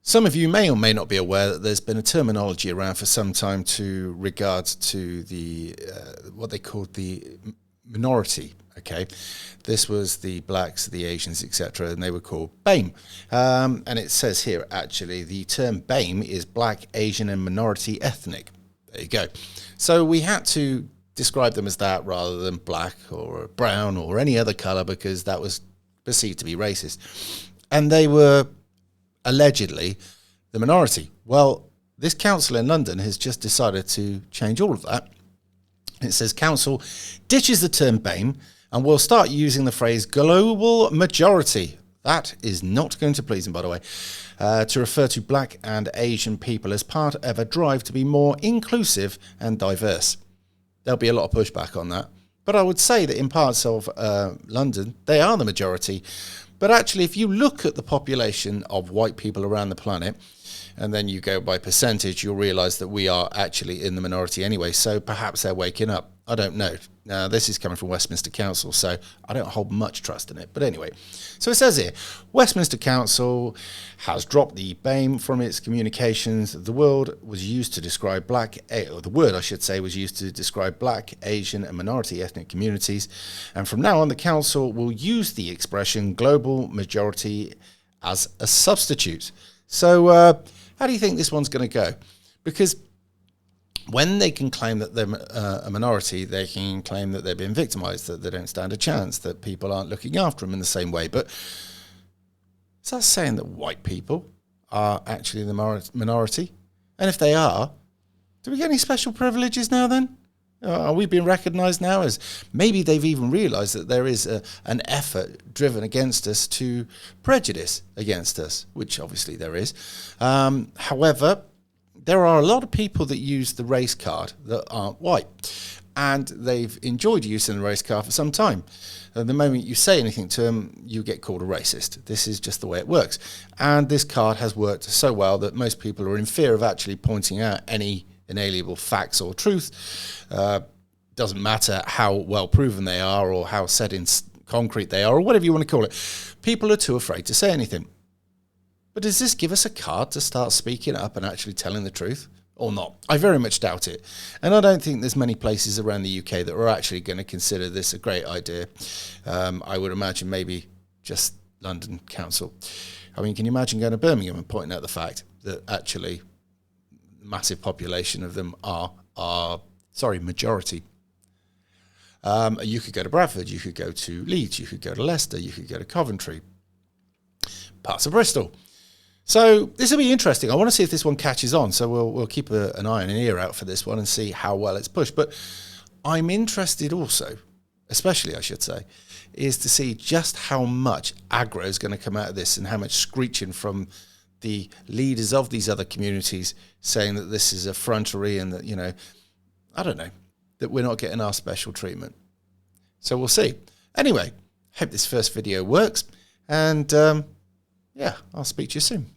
Some of you may or may not be aware that there's been a terminology around for some time to regards to the what they called the minority. Okay, this was the blacks, the Asians, etc., and they were called Bame. And it says here actually the term Bame is black, Asian, and minority ethnic. There you go. So we had to describe them as that rather than black or brown or any other colour because that was perceived to be racist, and they were allegedly the minority. Well, this council in London has just decided to change all of that. It says council ditches the term Bame and will start using the phrase global majority. That is not going to please them, by the way, to refer to black and Asian people as part of a drive to be more inclusive and diverse. There'll be a lot of pushback on that. But I would say that in parts of London, they are the majority. But actually, if you look at the population of white people around the planet, and then you go by percentage, you'll realise that we are actually in the minority anyway. So perhaps they're waking up. I don't know. Now, this is coming from Westminster Council, so I don't hold much trust in it. But anyway, so it says here, Westminster Council has dropped the Bame from its communications. The word was used to describe the word, I should say, was used to describe black, Asian, and minority ethnic communities. And from now on, the council will use the expression global majority as a substitute. So how do you think this one's going to go? Because when they can claim that they're a minority, they can claim that they're being victimised, that they don't stand a chance, that people aren't looking after them in the same way. But is that saying that white people are actually the minority? And if they are, do we get any special privileges now then? Are we being recognised now as maybe they've even realised that there is an effort driven against us to prejudice against us, which obviously there is. However, there are a lot of people that use the race card that aren't white, and they've enjoyed using the race card for some time. The moment you say anything to them, you get called a racist. This is just the way it works. And this card has worked so well that most people are in fear of actually pointing out any inalienable facts or truth. Doesn't matter how well proven they are or how set in concrete they are or whatever you want to call it. People are too afraid to say anything. But does this give us a card to start speaking up and actually telling the truth or not? I very much doubt it. And I don't think there's many places around the UK that are actually going to consider this a great idea. I would imagine maybe just London Council. I mean, can you imagine going to Birmingham and pointing out the fact that actually massive population of them are majority. You could go to Bradford, you could go to Leeds, you could go to Leicester, you could go to Coventry, parts of Bristol. So this will be interesting. I want to see if this one catches on. So we'll keep an eye and an ear out for this one and see how well it's pushed. But I'm interested also, especially I should say, is to see just how much aggro is going to come out of this and how much screeching from the leaders of these other communities saying that this is effrontery and that, you know, I don't know, that we're not getting our special treatment. So we'll see. Anyway, hope this first video works. And yeah, I'll speak to you soon.